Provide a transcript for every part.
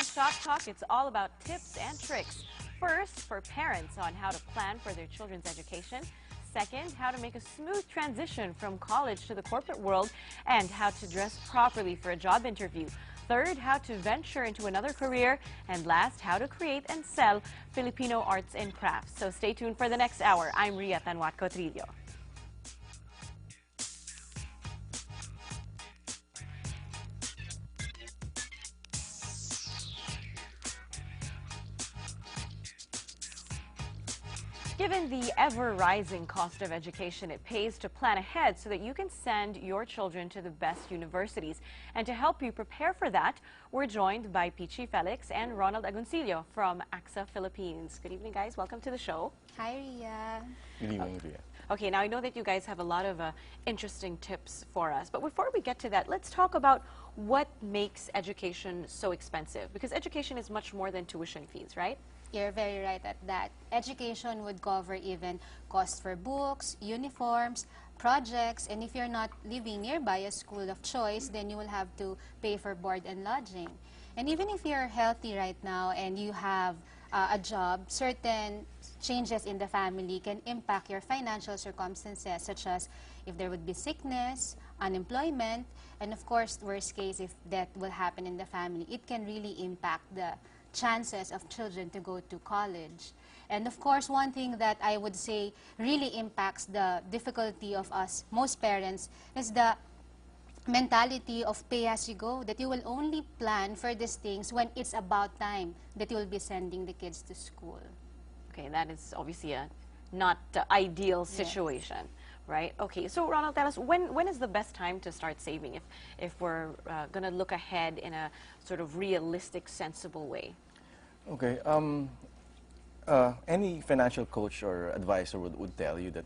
on Shop Talk, it's all about tips and tricks. First, for parents on how to plan for their children's education. Second, how to make a smooth transition from college to the corporate world and how to dress properly for a job interview. Third, how to venture into another career. And last, how to create and sell Filipino arts and crafts. So stay tuned for the next hour. I'm Ria Tanwat Cotrillo. Given the ever-rising cost of education, it pays to plan ahead so that you can send your children to the best universities. And to help you prepare for that, we're joined by Pichi Felix and Ronald Agoncillo from AXA Philippines. Good evening, guys. Welcome to the show. Hi, Ria. Good evening, Ria. Okay, now I know that you guys have a lot of interesting tips for us, but before we get to that, let's talk about what makes education so expensive, because education is much more than tuition fees, right? You're very right at that. Education would cover even costs for books, uniforms, projects, and if you're not living nearby a school of choice, then you will have to pay for board and lodging. And even if you're healthy right now and you have a job, certain changes in the family can impact your financial circumstances, such as if there would be sickness, unemployment, and of course, worst case, if death will happen in the family, it can really impact the chances of children to go to college. And of course, one thing that I would say really impacts the difficulty of us, most parents, is the mentality of pay as you go, that you will only plan for these things when it's about time that you will be sending the kids to school. Okay, that is obviously a not ideal situation. Yes. Right? Okay, so Ronald, tell us, when is the best time to start saving if we're going to look ahead in a sort of realistic, sensible way? Okay, any financial coach or advisor would tell you that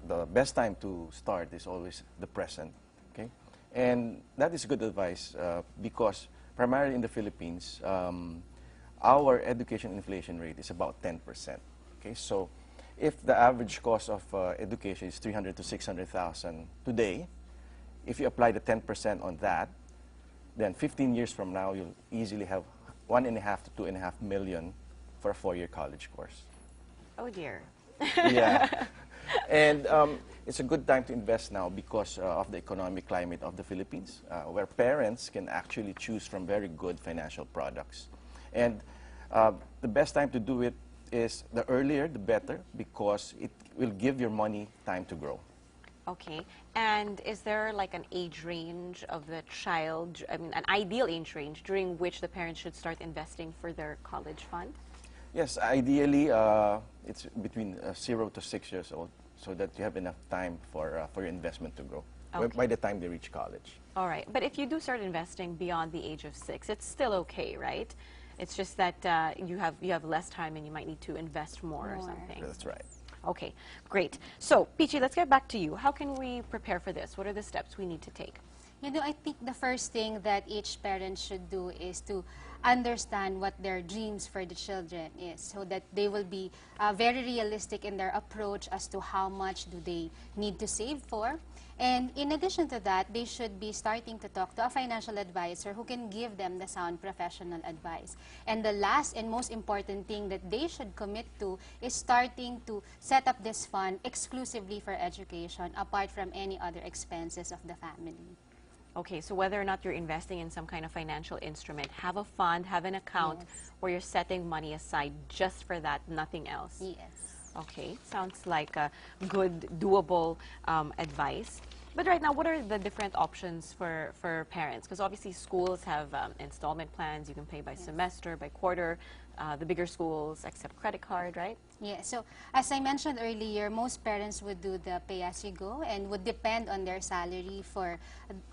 the best time to start is always the present, okay? And that is good advice because primarily in the Philippines, our education inflation rate is about 10%, okay? So if the average cost of education is 300 to 600,000 today, if you apply the 10% on that, then 15 years from now, you'll easily have 1.5 to 2.5 million for a 4-year college course. Oh dear. Yeah. And it's a good time to invest now because of the economic climate of the Philippines, where parents can actually choose from very good financial products. And the best time to do it is the earlier, the better, because it will give your money time to grow. Okay. And is there like an age range of the child, I mean, an ideal age range during which the parents should start investing for their college fund? Yes, ideally, it's between 0 to 6 years old, so that you have enough time for your investment to grow by the time they reach college. All right. But if you do start investing beyond the age of 6, it's still okay, right? It's just that you have less time and you might need to invest more or something. That's right. Okay, great. So, Pichi, let's get back to you. How can we prepare for this? What are the steps we need to take? You know, I think the first thing that each parent should do is to understand what their dreams for the children is, so that they will be very realistic in their approach as to how much do they need to save for. And in addition to that, they should be starting to talk to a financial advisor who can give them the sound professional advice. And the last and most important thing that they should commit to is starting to set up this fund exclusively for education, apart from any other expenses of the family. Okay, so whether or not you're investing in some kind of financial instrument, have a fund, have an account where you're setting money aside just for that, nothing else. Yes. Okay, sounds like a good, doable advice. But right now, what are the different options for parents? Because obviously schools have installment plans. You can pay by semester, by quarter. The bigger schools accept credit card, right? Yeah, so as I mentioned earlier, most parents would do the pay-as-you-go and would depend on their salary for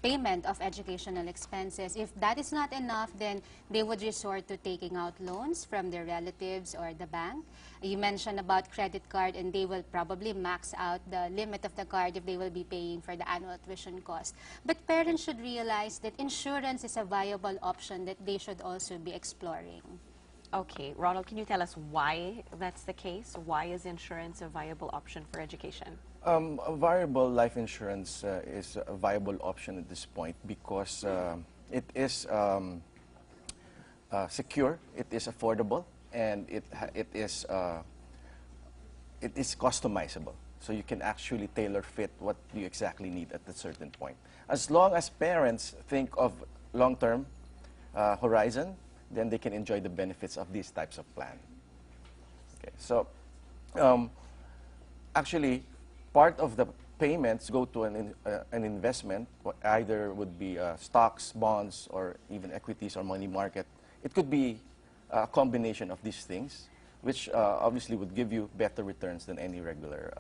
payment of educational expenses. If that is not enough, then they would resort to taking out loans from their relatives or the bank. You mentioned about credit card, and they will probably max out the limit of the card if they will be paying for the annual tuition cost. But parents should realize that insurance is a viable option that they should also be exploring. Okay, Ronald, can you tell us why that's the case? Why is insurance a viable option for education? A variable life insurance is a viable option at this point because it is secure, it is affordable, and it is customizable. So you can actually tailor fit what you exactly need at a certain point. As long as parents think of long-term horizon, then they can enjoy the benefits of these types of plan. Okay, so actually, part of the payments go to an investment, either would be stocks, bonds, or even equities or money market. It could be a combination of these things, which obviously would give you better returns than any regular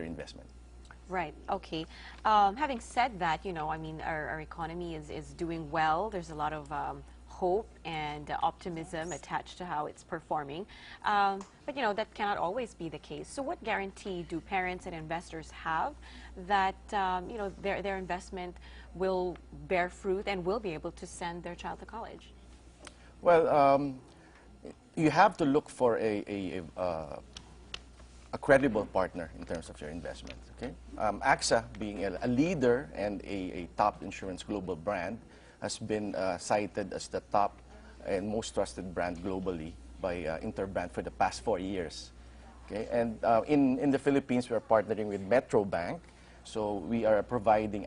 investment. Right. Okay. Having said that, you know, I mean, our economy is doing well. There's a lot of hope and optimism attached to how it's performing. But, you know, that cannot always be the case. So what guarantee do parents and investors have that, you know, their investment will bear fruit and will be able to send their child to college? Well, you have to look for a credible partner in terms of your investment. Okay, AXA, being a leader and a top insurance global brand, has been cited as the top and most trusted brand globally by Interbrand for the past 4 years. Okay, and in the Philippines, we are partnering with Metro Bank, so we are providing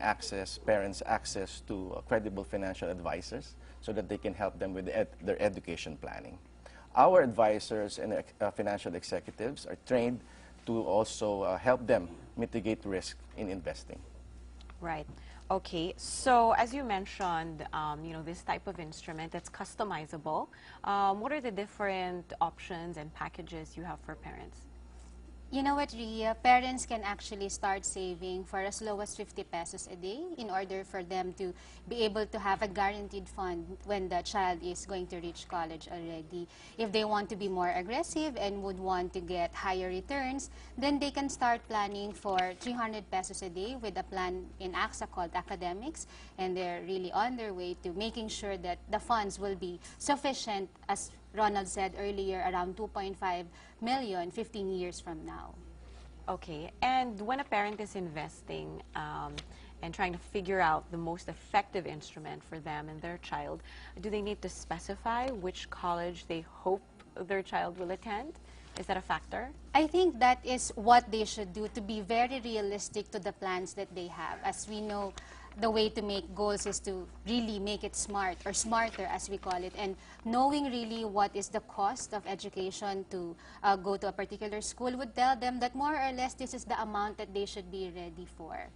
parents access to credible financial advisors so that they can help them with their education planning. Our advisors and financial executives are trained to also help them mitigate risk in investing. Right. Okay. So as you mentioned, you know, this type of instrument that's customizable. What are the different options and packages you have for parents? You know what, Ria? Parents can actually start saving for as low as 50 pesos a day in order for them to be able to have a guaranteed fund when the child is going to reach college already. If they want to be more aggressive and would want to get higher returns, then they can start planning for 300 pesos a day with a plan in AXA called Academics, and they're really on their way to making sure that the funds will be sufficient, as Ronald said earlier, around 2.5 million 15 years from now. Okay, and when a parent is investing and trying to figure out the most effective instrument for them and their child, do they need to specify which college they hope their child will attend? Is that a factor? I think that is what they should do, to be very realistic to the plans that they have. As we know, the way to make goals is to really make it smart, or smarter as we call it, and knowing really what is the cost of education to go to a particular school would tell them that more or less this is the amount that they should be ready for.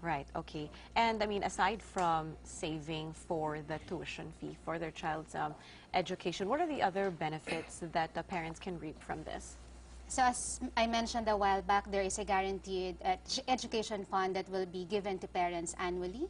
Right, okay. And I mean, aside from saving for the tuition fee for their child's education, what are the other benefits that the parents can reap from this? So as I mentioned a while back, there is a guaranteed education fund that will be given to parents annually.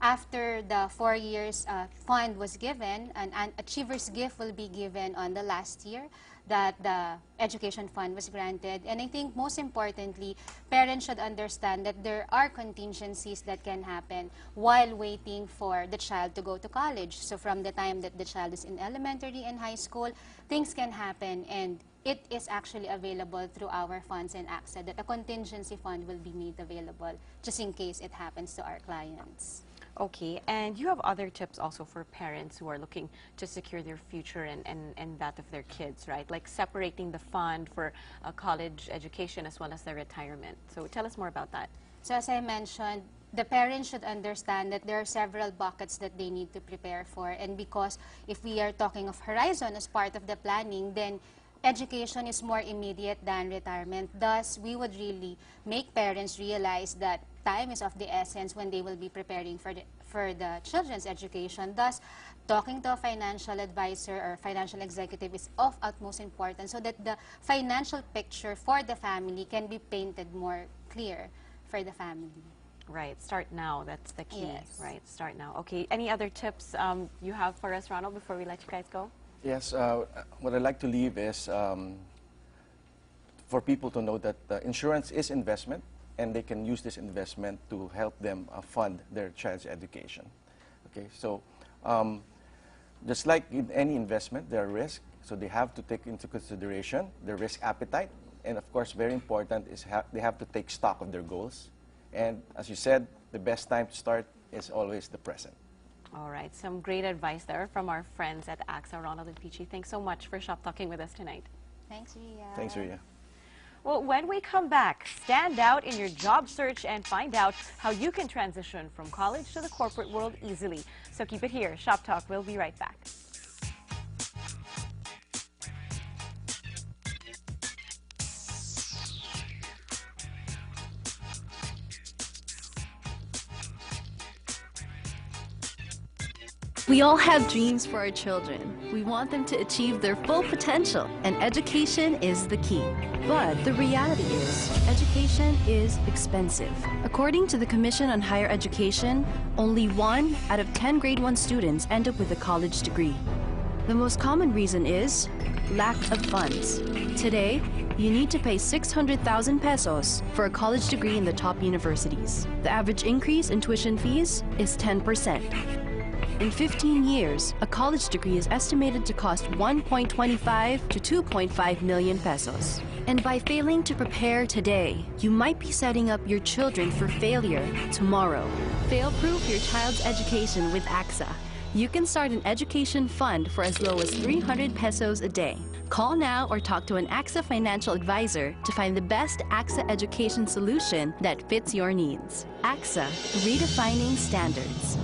After the 4 years fund was given, an achiever's gift will be given on the last year that the education fund was granted. And I think most importantly, parents should understand that there are contingencies that can happen while waiting for the child to go to college. So from the time that the child is in elementary and high school, things can happen, and it is actually available through our funds in AXA, that a contingency fund will be made available just in case it happens to our clients. Okay, and you have other tips also for parents who are looking to secure their future and that of their kids, right? Like separating the fund for a college education as well as their retirement. So tell us more about that. So as I mentioned, the parents should understand that there are several buckets that they need to prepare for. And because if we are talking of horizon as part of the planning, then education is more immediate than retirement. Thus, we would really make parents realize that time is of the essence when they will be preparing for the children's education. Thus, talking to a financial advisor or financial executive is of utmost importance so that the financial picture for the family can be painted more clear for the family. Right, start now. That's the key. Yes. Right, start now. Okay, any other tips you have for us, Ronald, before we let you guys go? Yes, what I'd like to leave is for people to know that insurance is investment, and they can use this investment to help them fund their child's education. Okay, so just like in any investment, there are risks, so they have to take into consideration their risk appetite, and of course, very important is they have to take stock of their goals. And as you said, the best time to start is always the present. All right, some great advice there from our friends at AXA, Ronald and Peachy. Thanks so much for shop talking with us tonight. Thanks, Ria. Thanks, Ria. Well, when we come back, stand out in your job search and find out how you can transition from college to the corporate world easily. So keep it here. Shop Talk. We'll be right back. We all have dreams for our children. We want them to achieve their full potential, and education is the key. But the reality is, education is expensive. According to the Commission on Higher Education, only 1 out of 10 grade 1 students end up with a college degree. The most common reason is lack of funds. Today, you need to pay 600,000 pesos for a college degree in the top universities. The average increase in tuition fees is 10%. In 15 years, a college degree is estimated to cost 1.25 to 2.5 million pesos. And by failing to prepare today, you might be setting up your children for failure tomorrow. Fail-proof your child's education with AXA. You can start an education fund for as low as 300 pesos a day. Call now or talk to an AXA financial advisor to find the best AXA education solution that fits your needs. AXA, redefining standards.